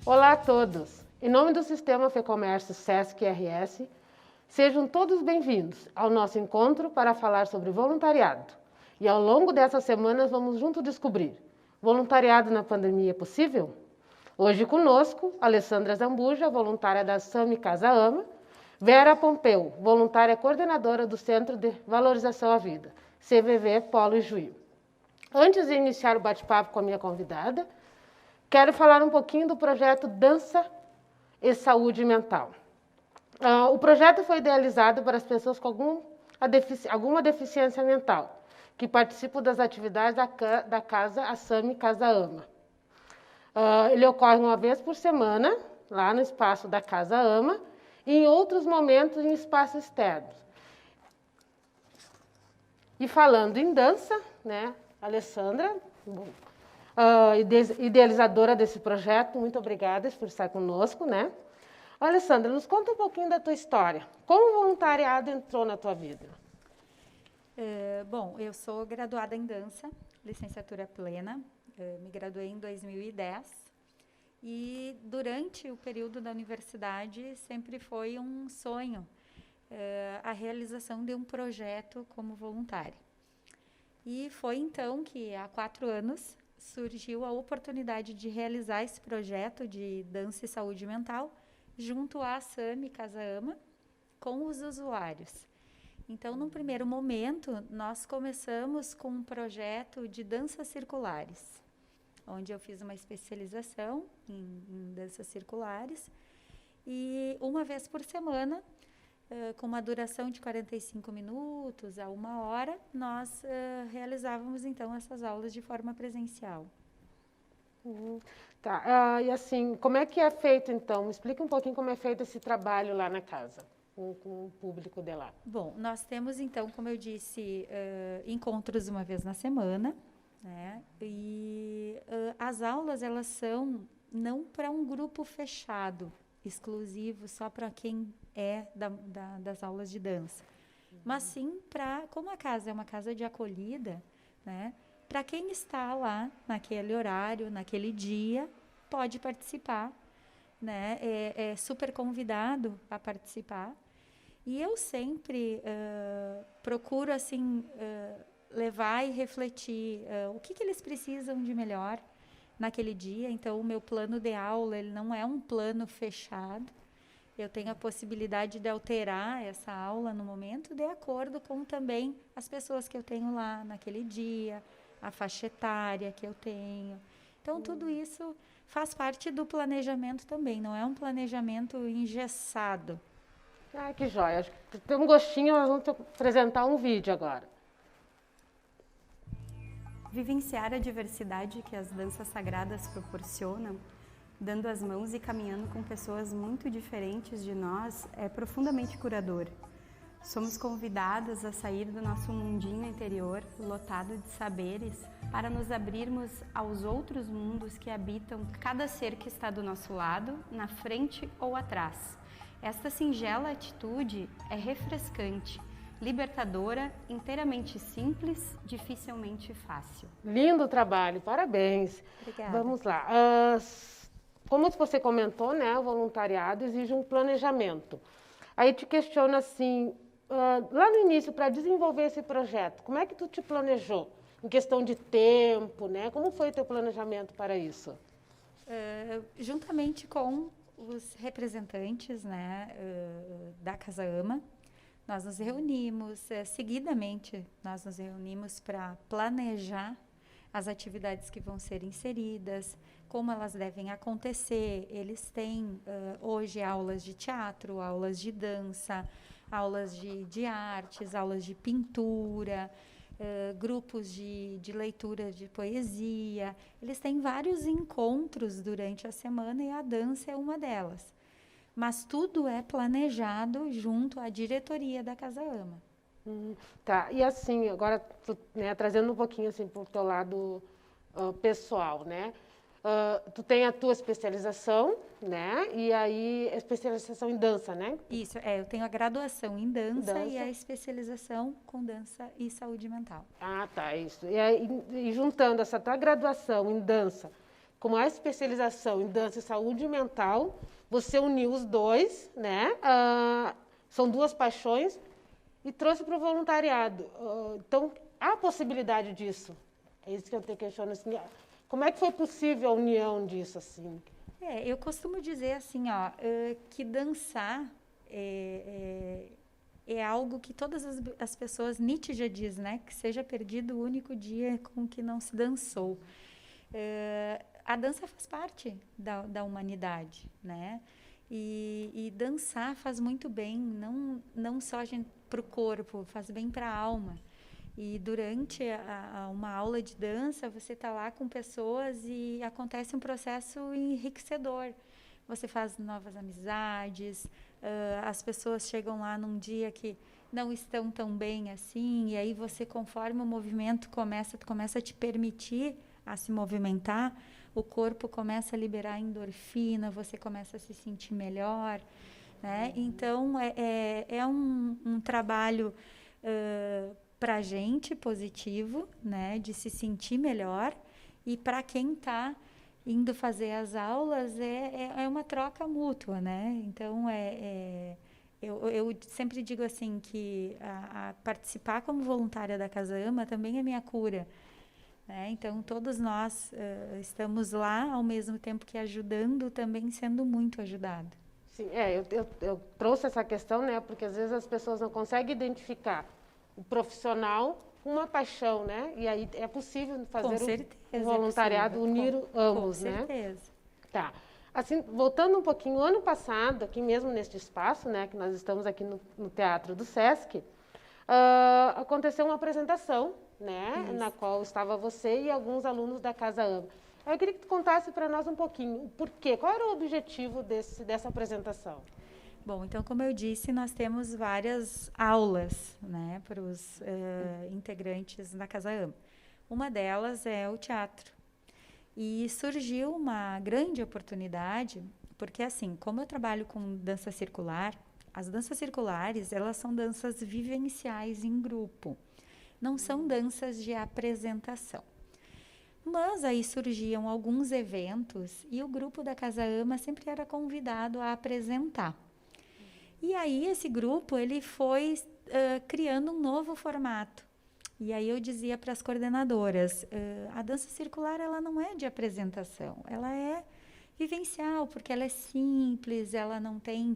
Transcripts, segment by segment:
Olá a todos! Em nome do Sistema FEComércio Sesc RS, sejam todos bem-vindos ao nosso encontro para falar sobre voluntariado. E ao longo dessas semanas vamos juntos descobrir: voluntariado na pandemia é possível? Hoje conosco, Alessandra Zambuja, voluntária da SAMI Casa Ama, Vera Pompeu, voluntária coordenadora do Centro de Valorização à Vida, CVV Polo Ijuí. Antes de iniciar o bate-papo com a minha convidada, quero falar um pouquinho do projeto Dança e Saúde Mental. O projeto foi idealizado para as pessoas com alguma deficiência mental, que participam das atividades da Casa ASAMI Casa Ama. Ele ocorre uma vez por semana, lá no espaço da Casa Ama, e em outros momentos em espaços externos. E falando em dança, né, Alessandra, idealizadora desse projeto, muito obrigada por estar conosco, né? Alessandra, nos conta um pouquinho da tua história. Como o voluntariado entrou na tua vida? Bom, eu sou graduada em dança, licenciatura plena, me graduei em 2010 e durante o período da universidade sempre foi um sonho a realização de um projeto como voluntária. E foi então que há 4 anos surgiu a oportunidade de realizar esse projeto de dança e saúde mental junto à SAMI Casa Ama com os usuários. Então, num primeiro momento, nós começamos com um projeto de danças circulares, onde eu fiz uma especialização em danças circulares e uma vez por semana, com uma duração de 45 minutos a 1 hora, nós realizávamos então essas aulas de forma presencial. Tá, e assim, como é que é feito então? Me explica um pouquinho como é feito esse trabalho lá na casa, com o público de lá. Bom, nós temos então, como eu disse, encontros uma vez na semana, né? E as aulas, elas são não para um grupo fechado, exclusivo, só para quem é das aulas de dança, mas sim para, como a casa é uma casa de acolhida, né? Para quem está lá naquele horário, naquele dia, pode participar, né? É super convidado a participar. E eu sempre procuro assim levar e refletir o que eles precisam de melhor naquele dia. Então, o meu plano de aula, ele não é um plano fechado. Eu tenho a possibilidade de alterar essa aula no momento de acordo com também as pessoas que eu tenho lá naquele dia, a faixa etária que eu tenho. Então, tudo isso faz parte do planejamento também, não é um planejamento engessado. Ah, que joia. Acho que tem um gostinho, nós vamos te apresentar um vídeo agora. Vivenciar a diversidade que as danças sagradas proporcionam, dando as mãos e caminhando com pessoas muito diferentes de nós, é profundamente curador. Somos convidadas a sair do nosso mundinho interior, lotado de saberes, para nos abrirmos aos outros mundos que habitam cada ser que está do nosso lado, na frente ou atrás. Esta singela atitude é refrescante, libertadora, inteiramente simples, dificilmente fácil. Lindo trabalho, parabéns. Obrigada. Vamos lá. Como você comentou, né, o voluntariado exige um planejamento. Aí te questiono assim, lá no início, para desenvolver esse projeto, como é que tu te planejou? Em questão de tempo, né? Como foi o teu planejamento para isso? Juntamente com os representantes, né, da Casa Ama, nós nos reunimos, seguidamente nós nos reunimos para planejar as atividades que vão ser inseridas, como elas devem acontecer. Eles têm hoje aulas de teatro, aulas de dança, aulas de artes, aulas de pintura, grupos de leitura de poesia. Eles têm vários encontros durante a semana e a dança é uma delas. Mas tudo é planejado junto à diretoria da Casa Ama. Tá, e assim, agora, né, trazendo um pouquinho assim, para o teu lado pessoal, né? Tu tem a tua especialização, né? E aí, especialização em dança, né? Isso, eu tenho a graduação em dança e a especialização com dança e saúde mental. Ah, tá, isso. E, aí, e juntando essa tua graduação em dança com a especialização em dança e saúde mental, você uniu os dois, né? São duas paixões e trouxe para o voluntariado. Então, há possibilidade disso? É isso que eu te questiono, assim, como é que foi possível a união disso, assim? Eu costumo dizer assim, ó, que dançar é algo que todas as pessoas, Nietzsche já diz, né? Que seja perdido o único dia com que não se dançou. A dança faz parte da humanidade, né? E dançar faz muito bem, não só para o corpo, faz bem para a alma. E durante uma aula de dança, você está lá com pessoas e acontece um processo enriquecedor. Você faz novas amizades, as pessoas chegam lá num dia que não estão tão bem assim, e aí você, conforme o movimento começa a te permitir a se movimentar, o corpo começa a liberar endorfina, você começa a se sentir melhor, né? Então, é um trabalho para a gente positivo, né? De se sentir melhor, e para quem está indo fazer as aulas é uma troca mútua, né? Então, eu sempre digo assim que a participar como voluntária da Casa Ama também é minha cura. Então, todos nós estamos lá, ao mesmo tempo que ajudando, também sendo muito ajudado. Sim, eu trouxe essa questão, né, porque às vezes as pessoas não conseguem identificar o profissional com uma paixão, né? E aí é possível fazer o voluntariado, unir ambos, né? Com certeza. Tá. Assim, voltando um pouquinho, ano passado, aqui mesmo neste espaço, né, que nós estamos aqui no Teatro do Sesc, aconteceu uma apresentação, né, na qual estava você e alguns alunos da Casa Ama. Eu queria que tu contasse para nós um pouquinho o porquê, qual era o objetivo dessa apresentação? Bom, então, como eu disse, nós temos várias aulas, né, para os integrantes da Casa Ama. Uma delas é o teatro. E surgiu uma grande oportunidade, porque assim, como eu trabalho com dança circular, as danças circulares, elas são danças vivenciais em grupo. Não são danças de apresentação. Mas aí surgiam alguns eventos e o grupo da Casa Ama sempre era convidado a apresentar. E aí esse grupo, ele foi criando um novo formato. E aí eu dizia para as coordenadoras, a dança circular, ela não é de apresentação, ela é vivencial, porque ela é simples, ela não tem,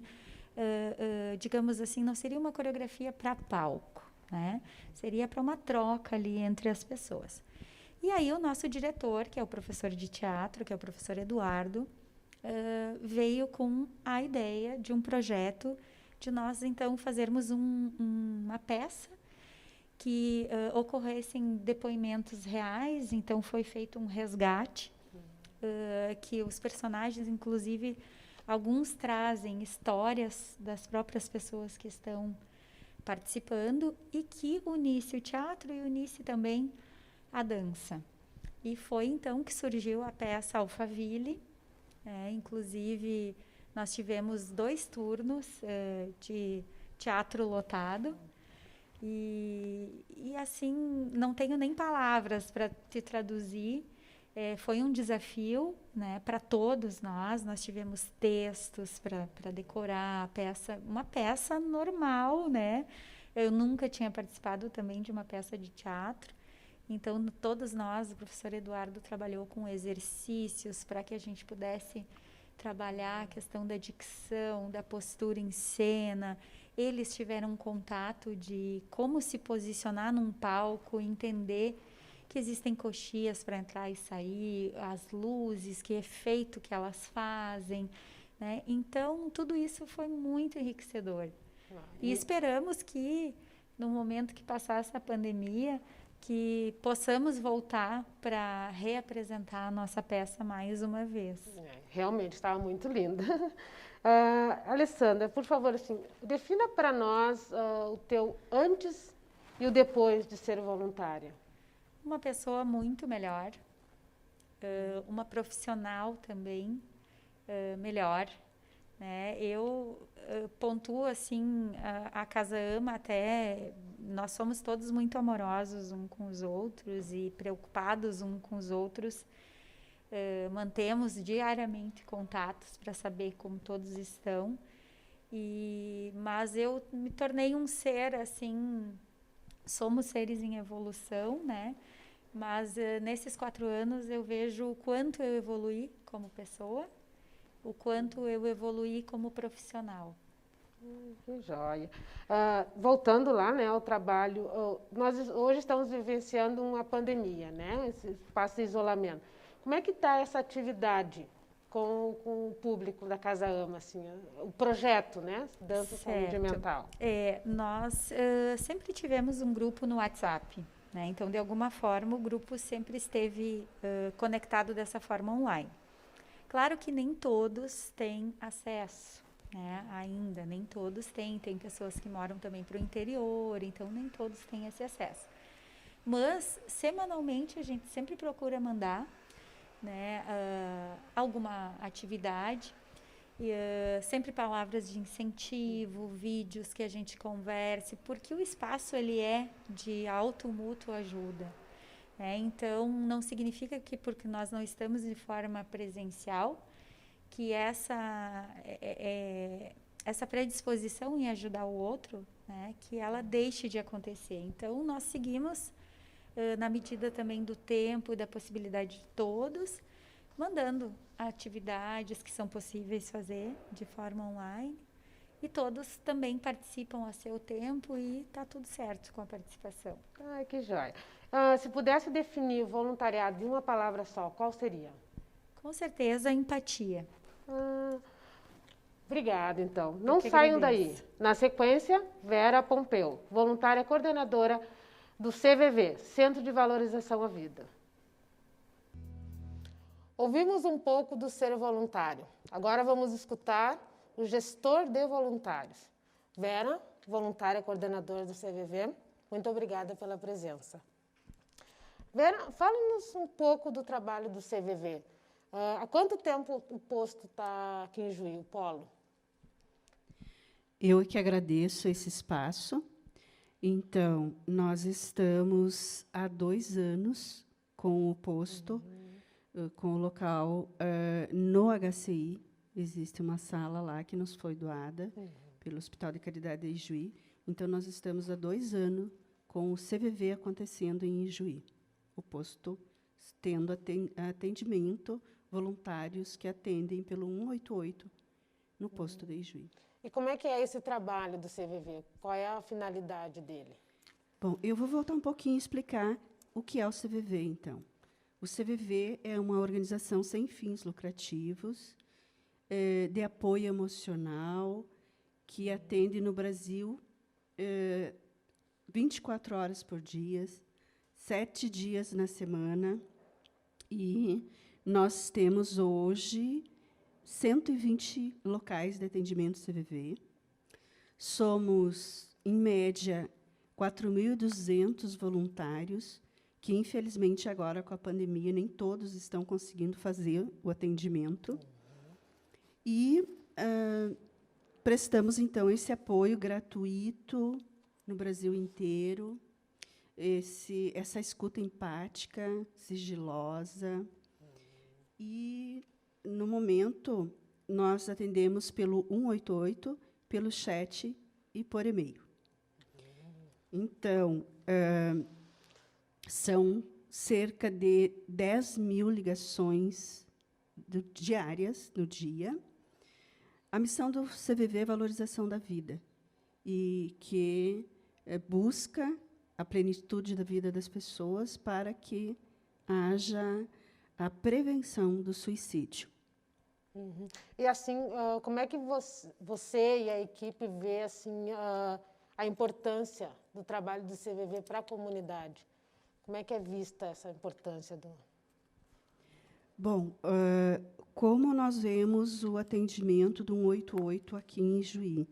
digamos assim, não seria uma coreografia para palco, né? Seria para uma troca ali entre as pessoas. E aí o nosso diretor, que é o professor de teatro, que é o professor Eduardo, veio com a ideia de um projeto de nós, então, fazermos uma peça que ocorressem depoimentos reais. Então, foi feito um resgate, que os personagens, inclusive, alguns trazem histórias das próprias pessoas que estão participando e que unisse o teatro e unisse também a dança. E foi, então, que surgiu a peça Alphaville. Inclusive, nós tivemos 2 turnos de teatro lotado. E assim, não tenho nem palavras para te traduzir. Foi um desafio, né, para todos nós. Nós tivemos textos para decorar a peça, uma peça normal, né? Eu nunca tinha participado também de uma peça de teatro. Então, todos nós, o professor Eduardo trabalhou com exercícios para que a gente pudesse trabalhar a questão da dicção, da postura em cena. Eles tiveram um contato de como se posicionar num palco, entender que existem coxias para entrar e sair, as luzes, que efeito que elas fazem, né? Então, tudo isso foi muito enriquecedor. E esperamos que, no momento que passar essa pandemia, que possamos voltar para reapresentar a nossa peça mais uma vez. Realmente, estava muito linda. Alessandra, por favor, assim, defina para nós o teu antes e o depois de ser voluntária. Uma pessoa muito melhor, uma profissional também melhor, né? Eu pontuo assim, a Casa Ama até, nós somos todos muito amorosos uns com os outros e preocupados uns com os outros. mantemos diariamente contatos para saber como todos estão. Mas eu me tornei um ser, assim, somos seres em evolução, né? Mas nesses 4 anos eu vejo o quanto eu evoluí como pessoa, o quanto eu evoluí como profissional. Que joia. Voltando lá, né, ao trabalho, nós hoje estamos vivenciando uma pandemia, né, esse espaço de isolamento. Como é que está essa atividade com o público da Casa Ama, assim, o projeto, né, Dança Saúde Mental? Nós sempre tivemos um grupo no WhatsApp, né, então, de alguma forma, o grupo sempre esteve conectado dessa forma online. Claro que nem todos têm acesso, né? Ainda, nem todos têm. Tem pessoas que moram também para o interior, então nem todos têm esse acesso. Mas, semanalmente, a gente sempre procura mandar, né, alguma atividade, sempre palavras de incentivo, vídeos que a gente converse, porque o espaço ele é de mútua ajuda. Então, não significa que porque nós não estamos de forma presencial, que essa predisposição em ajudar o outro, né, que ela deixe de acontecer. Então, nós seguimos, na medida também do tempo e da possibilidade de todos, mandando atividades que são possíveis fazer de forma online. E todos também participam a seu tempo e está tudo certo com a participação. Ai, que joia. Se pudesse definir o voluntariado de uma palavra só, qual seria? Com certeza, empatia. Obrigada, então. Não saiam daí. Na sequência, Vera Pompeu, voluntária coordenadora do CVV, Centro de Valorização à Vida. Ouvimos um pouco do ser voluntário. Agora vamos escutar o gestor de voluntários. Vera, voluntária coordenadora do CVV, muito obrigada pela presença. Vera, fala-nos um pouco do trabalho do CVV. Há quanto tempo o posto está aqui em Juí, o polo? Eu que agradeço esse espaço. Então, nós estamos há 2 anos com o posto, com o local no HCI. Existe uma sala lá que nos foi doada pelo Hospital de Caridade de Ijuí. Então, nós estamos há 2 anos com o CVV acontecendo em Ijuí. O posto tendo atendimento, voluntários que atendem pelo 188 no posto de Ijuí. E como é que é esse trabalho do CVV? Qual é a finalidade dele? Bom, eu vou voltar um pouquinho e explicar o que é o CVV, então. O CVV é uma organização sem fins lucrativos, de apoio emocional, que atende no Brasil 24 horas por dia, 7 dias na semana, e nós temos hoje 120 locais de atendimento CVV. Somos, em média, 4.200 voluntários, que, infelizmente, agora, com a pandemia, nem todos estão conseguindo fazer o atendimento. E prestamos, então, esse apoio gratuito no Brasil inteiro, essa escuta empática, sigilosa. E, no momento, nós atendemos pelo 188, pelo chat e por e-mail. Então, são cerca de 10.000 ligações diárias no dia. A missão do CVV é valorização da vida, e que busca a plenitude da vida das pessoas para que haja a prevenção do suicídio. E, assim, como é que você e a equipe vê assim, a importância do trabalho do CVV para a comunidade? Como é que é vista essa importância do... Bom, como nós vemos o atendimento do 188 aqui em Ijuí?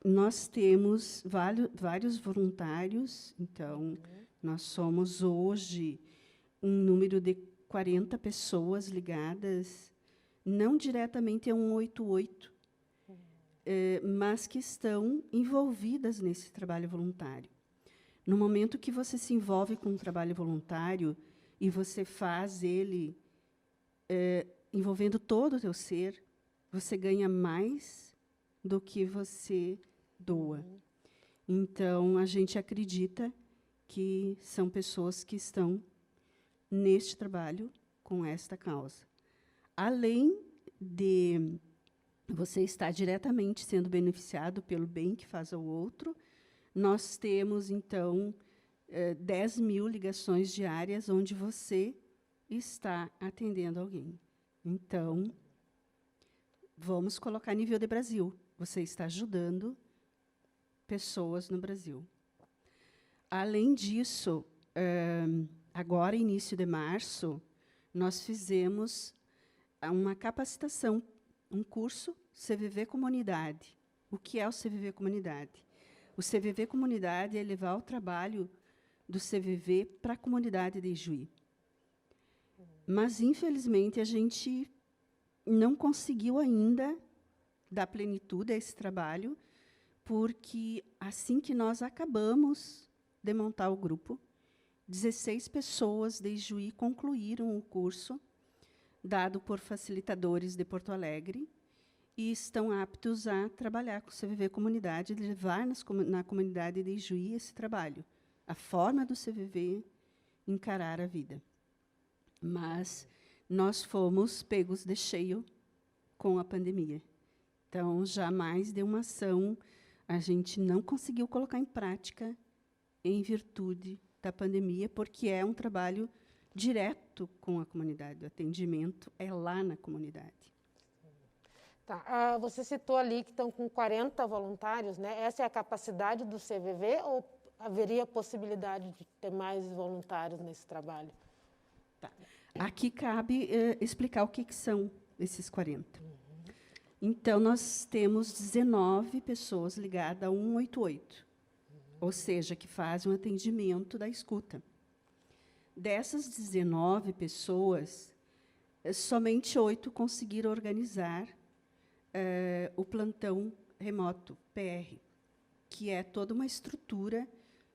Nós temos vários voluntários, então, nós somos hoje um número de 40 pessoas ligadas, não diretamente a 188, mas que estão envolvidas nesse trabalho voluntário. No momento que você se envolve com um trabalho voluntário e você faz ele envolvendo todo o teu ser, você ganha mais do que você doa. Então, a gente acredita que são pessoas que estão neste trabalho com esta causa. Além de você estar diretamente sendo beneficiado pelo bem que faz ao outro, nós temos, então, 10 mil ligações diárias onde você está atendendo alguém. Então, vamos colocar nível de Brasil. Você está ajudando pessoas no Brasil. Além disso, agora, início de março, nós fizemos uma capacitação, um curso CVV Comunidade. O que é o CVV Comunidade? O CVV Comunidade é levar o trabalho do CVV para a comunidade de Ijuí. Mas, infelizmente, a gente não conseguiu ainda dar plenitude a esse trabalho, porque, assim que nós acabamos de montar o grupo, 16 pessoas de Ijuí concluíram o curso, dado por facilitadores de Porto Alegre, e estão aptos a trabalhar com o CVV Comunidade, levar na comunidade de Ijuí esse trabalho, a forma do CVV encarar a vida. Mas nós fomos pegos de cheio com a pandemia. Então, jamais de uma ação a gente não conseguiu colocar em prática em virtude da pandemia, porque é um trabalho direto com a comunidade. O atendimento é lá na comunidade. Tá. Você citou ali que estão com 40 voluntários, né? Essa é a capacidade do CVV ou haveria possibilidade de ter mais voluntários nesse trabalho? Tá. Aqui cabe explicar o que são esses 40. Então, nós temos 19 pessoas ligadas a 188, ou seja, que fazem um atendimento da escuta. Dessas 19 pessoas, somente 8 conseguiram organizar o plantão remoto, PR, que é toda uma estrutura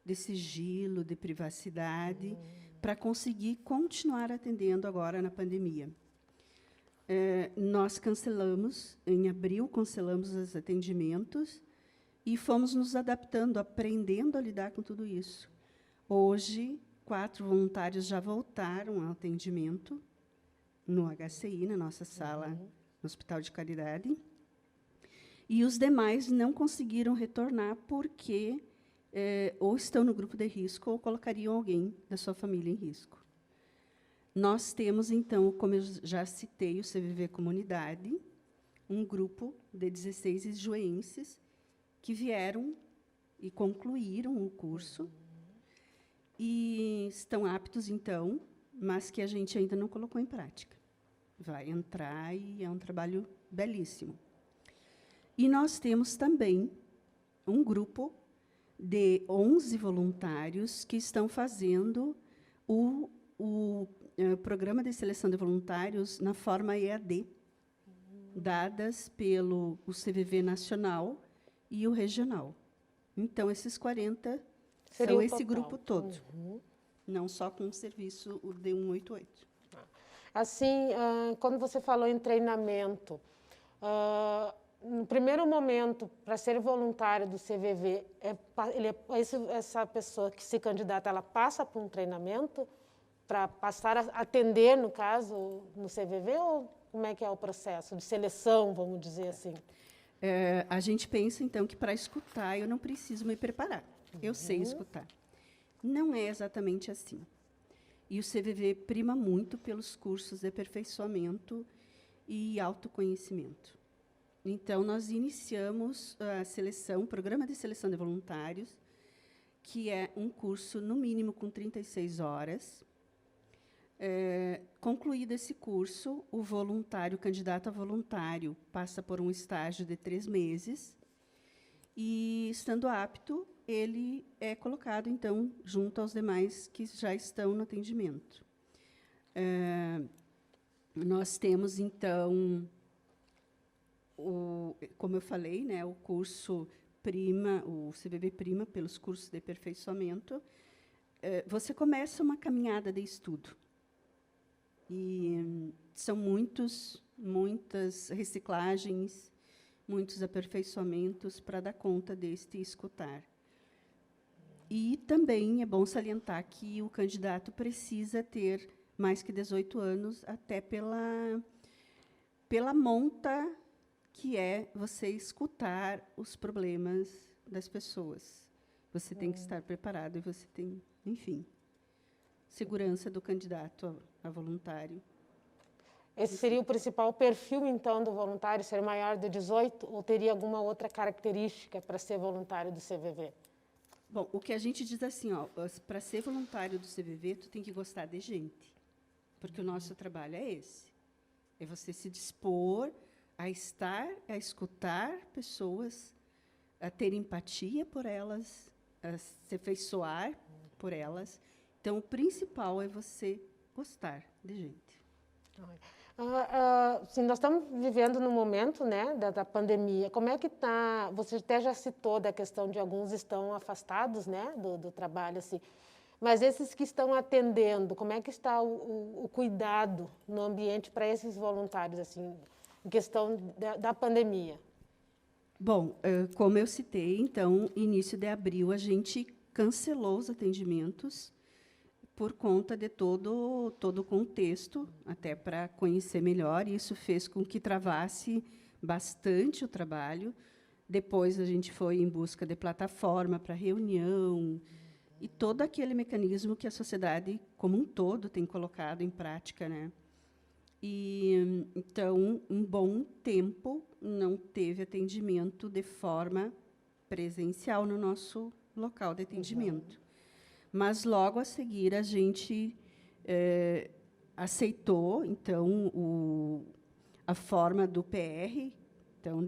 de sigilo, de privacidade, para conseguir continuar atendendo agora na pandemia. Nós cancelamos, em abril, cancelamos os atendimentos e fomos nos adaptando, aprendendo a lidar com tudo isso. Hoje, 4 voluntários já voltaram ao atendimento no HCI, na nossa sala, no Hospital de Caridade, e os demais não conseguiram retornar porque ou estão no grupo de risco ou colocariam alguém da sua família em risco. Nós temos, então, como eu já citei, o CVV Comunidade, um grupo de 16 ijueenses que vieram e concluíram o curso e estão aptos, então, mas que a gente ainda não colocou em prática. Vai entrar e é um trabalho belíssimo. E nós temos também um grupo de 11 voluntários que estão fazendo o programa de seleção de voluntários na forma EAD, dadas pelo o CVV nacional e o regional. Então, esses 40 Seria são o esse total. grupo todo, não só com o serviço o de 188. Assim, quando você falou em treinamento, no primeiro momento, para ser voluntário do CVV, essa pessoa que se candidata, ela passa por um treinamento para passar a atender, no caso, no CVV, ou como é que é o processo de seleção, vamos dizer assim? A gente pensa, então, que para escutar eu não preciso me preparar. Eu sei escutar. Não é exatamente assim. E o CVV prima muito pelos cursos de aperfeiçoamento e autoconhecimento. Então, nós iniciamos a seleção, o programa de seleção de voluntários, que é um curso, no mínimo, com 36 horas. Concluído esse curso, o voluntário, o candidato a voluntário, passa por um estágio de 3 meses e, estando apto, ele é colocado, então, junto aos demais que já estão no atendimento. Nós temos, então, como eu falei, né, o curso prima, o CVV prima pelos cursos de aperfeiçoamento. Você começa uma caminhada de estudo. E são muitas reciclagens, muitos aperfeiçoamentos para dar conta deste escutar. E também é bom salientar que o candidato precisa ter mais que 18 anos, até pela monta que é você escutar os problemas das pessoas. Você tem que estar preparado e você tem, enfim, segurança do candidato a voluntário. Esse seria o principal perfil, então, do voluntário, ser maior de 18, ou teria alguma outra característica para ser voluntário do CVV? Bom, o que a gente diz assim, para ser voluntário do CVV, tu tem que gostar de gente, porque o nosso trabalho é esse. É você se dispor a escutar pessoas, a ter empatia por elas, a se afeiçoar por elas. Então, o principal é você gostar de gente. Sim, nós estamos vivendo no momento, né, da pandemia. Como é que está? Você até já citou da questão de alguns estão afastados, né, do trabalho, assim. Mas esses que estão atendendo, como é que está o cuidado no ambiente para esses voluntários, assim, em questão da pandemia? Bom, como eu citei, então, início de abril, a gente cancelou os atendimentos por conta de todo o contexto, até para conhecer melhor. Isso fez com que travasse bastante o trabalho. Depois, a gente foi em busca de plataforma para reunião e todo aquele mecanismo que a sociedade, como um todo, tem colocado em prática, né? E, então, um bom tempo não teve atendimento de forma presencial no nosso local de atendimento. Mas, logo a seguir, a gente aceitou, então, a forma do PR. Então,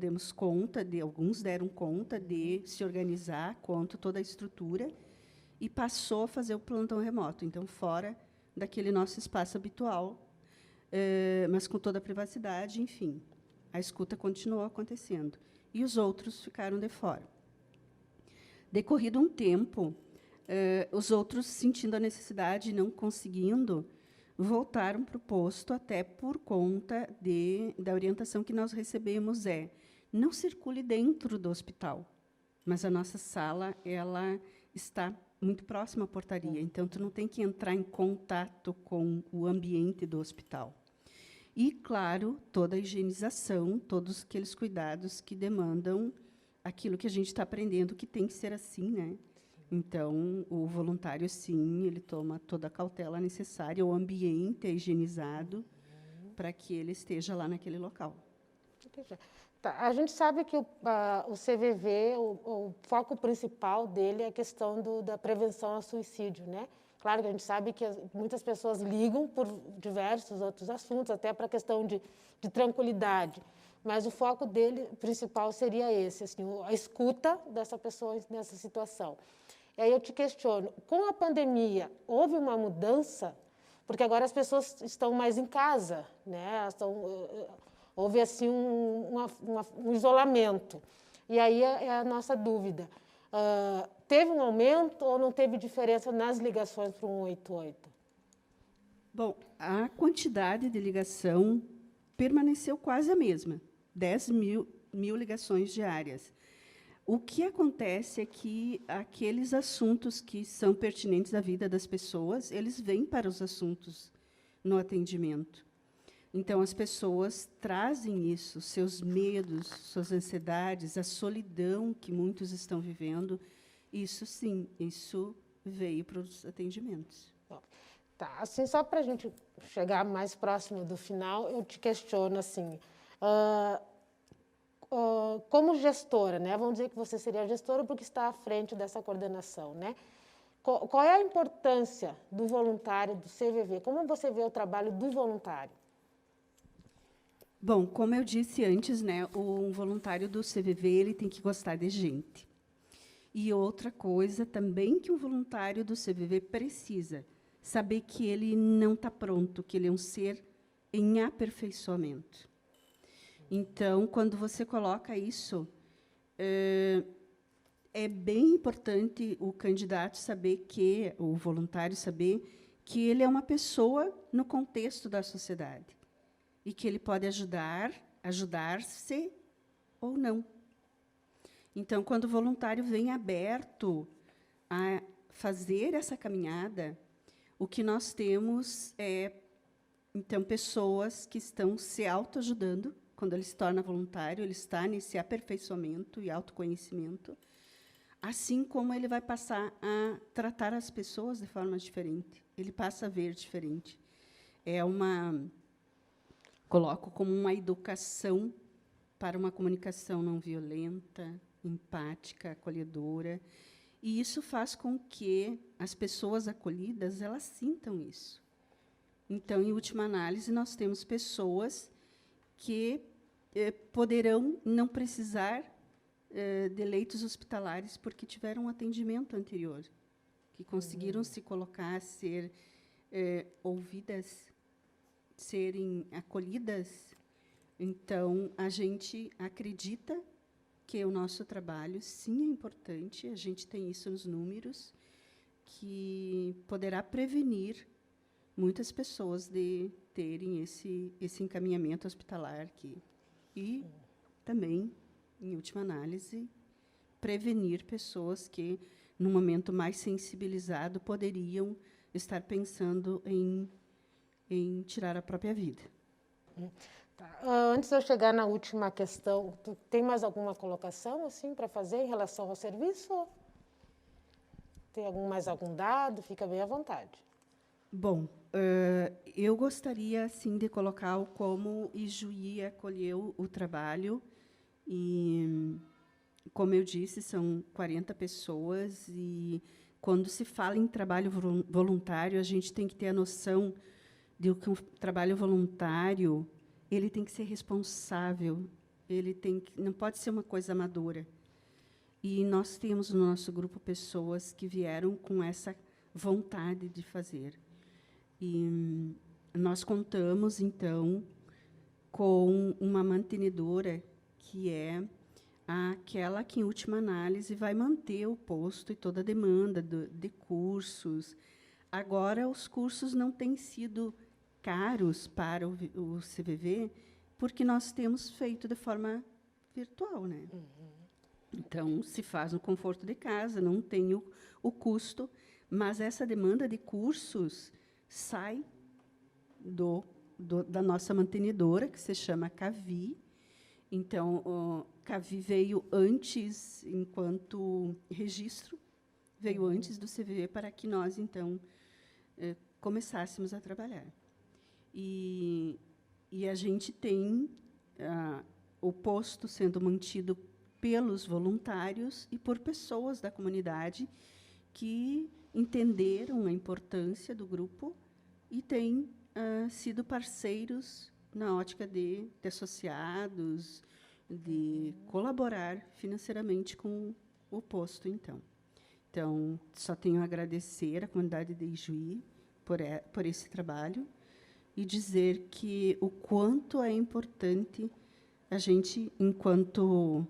alguns deram conta de se organizar quanto toda a estrutura e passou a fazer o plantão remoto. Então, fora daquele nosso espaço habitual, mas com toda a privacidade, enfim. A escuta continuou acontecendo. E os outros ficaram de fora. Decorrido um tempo, os outros, sentindo a necessidade e não conseguindo, voltaram para o posto, até por conta da orientação que nós recebemos não circule dentro do hospital, mas a nossa sala ela está muito próxima à portaria, então tu não tem que entrar em contato com o ambiente do hospital. E, claro, toda a higienização, todos aqueles cuidados que demandam aquilo que a gente está aprendendo, que tem que ser assim, né? Então, o voluntário, sim, ele toma toda a cautela necessária, o ambiente é higienizado para que ele esteja lá naquele local. Tá, a gente sabe que o CVV, o foco principal dele é a questão da prevenção ao suicídio, né? Claro que a gente sabe que muitas pessoas ligam por diversos outros assuntos, até para a questão de tranquilidade, mas o foco dele principal seria esse, assim, a escuta dessa pessoa nessa situação. E aí eu te questiono, com a pandemia, houve uma mudança? Porque agora as pessoas estão mais em casa, né? Houve assim um isolamento. E aí é a nossa dúvida. Teve um aumento ou não teve diferença nas ligações para o 188? Bom, a quantidade de ligação permaneceu quase a mesma, 10 mil ligações diárias. O que acontece é que aqueles assuntos que são pertinentes à vida das pessoas, eles vêm para os assuntos no atendimento. Então, as pessoas trazem isso, seus medos, suas ansiedades, a solidão que muitos estão vivendo. Isso, sim, isso veio para os atendimentos. Tá, assim, só para a gente chegar mais próximo do final, eu te questiono, assim, como gestora, né? Vamos dizer que você seria gestora porque está à frente dessa coordenação, né? Qual é a importância do voluntário do CVV? Como você vê o trabalho do voluntário? Bom, como eu disse antes, né, o voluntário do CVV ele tem que gostar de gente. E outra coisa também que um voluntário do CVV precisa, saber que ele não está pronto, que ele é um ser em aperfeiçoamento. Então, quando você coloca isso, é bem importante o candidato saber que, o voluntário saber que ele é uma pessoa no contexto da sociedade. e que ele pode ajudar-se ou não. Então, quando o voluntário vem aberto a fazer essa caminhada, o que nós temos é, então, pessoas que estão se autoajudando. Quando ele se torna voluntário, ele está nesse aperfeiçoamento e autoconhecimento, assim como ele vai passar a tratar as pessoas de forma diferente. Ele passa a ver diferente. Coloco como uma educação para uma comunicação não violenta, empática, acolhedora. E isso faz com que as pessoas acolhidas elas sintam isso. Então, em última análise, nós temos pessoas que poderão não precisar de leitos hospitalares porque tiveram um atendimento anterior, que conseguiram se colocar, ser ouvidas, serem acolhidas. Então, a gente acredita que o nosso trabalho, sim, é importante, a gente tem isso nos números, que poderá prevenir muitas pessoas de terem esse encaminhamento hospitalar e também, em última análise, prevenir pessoas que, num momento mais sensibilizado, poderiam estar pensando em tirar a própria vida. Tá. Antes de eu chegar na última questão, tem mais alguma colocação assim para fazer em relação ao serviço? Tem mais algum dado? Fica bem à vontade. Bom, eu gostaria assim de colocar como Ijuí acolheu o trabalho e, como eu disse, são 40 pessoas e quando se fala em trabalho voluntário, a gente tem que ter a noção de que um trabalho voluntário ele tem que ser responsável, não pode ser uma coisa amadora. E nós temos no nosso grupo pessoas que vieram com essa vontade de fazer. E nós contamos, então, com uma mantenedora que é aquela que, em última análise, vai manter o posto e toda a demanda de cursos. Agora, os cursos não têm sido caros para o CVV, porque nós temos feito de forma virtual, né? Então, se faz no conforto de casa, não tem o custo, mas essa demanda de cursos sai da nossa mantenedora, que se chama Cavi. Então, o Cavi veio antes, enquanto registro, veio antes do CVV para que nós, então, começássemos a trabalhar. E a gente tem o posto sendo mantido pelos voluntários e por pessoas da comunidade que entenderam a importância do grupo e têm sido parceiros na ótica de associados, de colaborar financeiramente com o posto, então. Então, só tenho a agradecer à comunidade de Ijuí por esse trabalho e dizer que o quanto é importante a gente, enquanto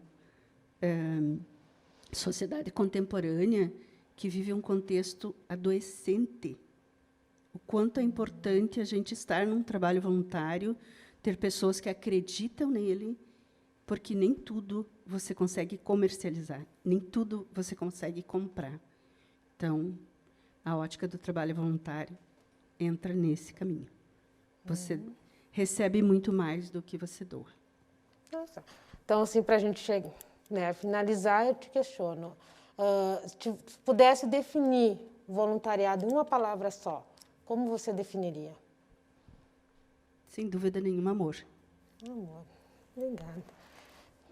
sociedade contemporânea, que vive um contexto adoecente, o quanto é importante a gente estar num trabalho voluntário, ter pessoas que acreditam nele, porque nem tudo você consegue comercializar, nem tudo você consegue comprar. Então, a ótica do trabalho voluntário entra nesse caminho. Você recebe muito mais do que você doa. Nossa. Então, assim, para a gente finalizar, eu te questiono. Se pudesse definir voluntariado em uma palavra só, como você definiria? Sem dúvida nenhuma, amor. Amor. Obrigada.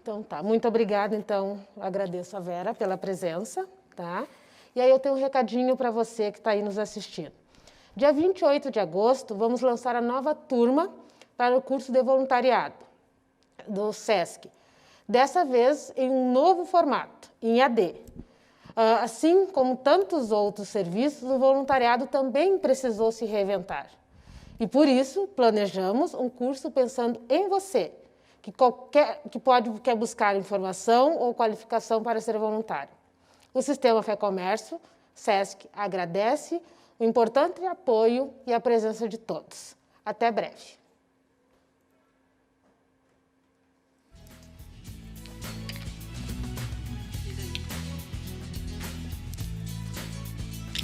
Então, tá. Muito obrigada, então. Agradeço a Vera pela presença, tá? E aí eu tenho um recadinho para você que está aí nos assistindo. Dia 28 de agosto, vamos lançar a nova turma para o curso de voluntariado do SESC. Dessa vez, em um novo formato, em AD. Assim como tantos outros serviços, o voluntariado também precisou se reinventar. E, por isso, planejamos um curso pensando em você, que quer buscar informação ou qualificação para ser voluntário. O Sistema Fé Comércio, SESC, agradece o importante apoio e a presença de todos. Até breve.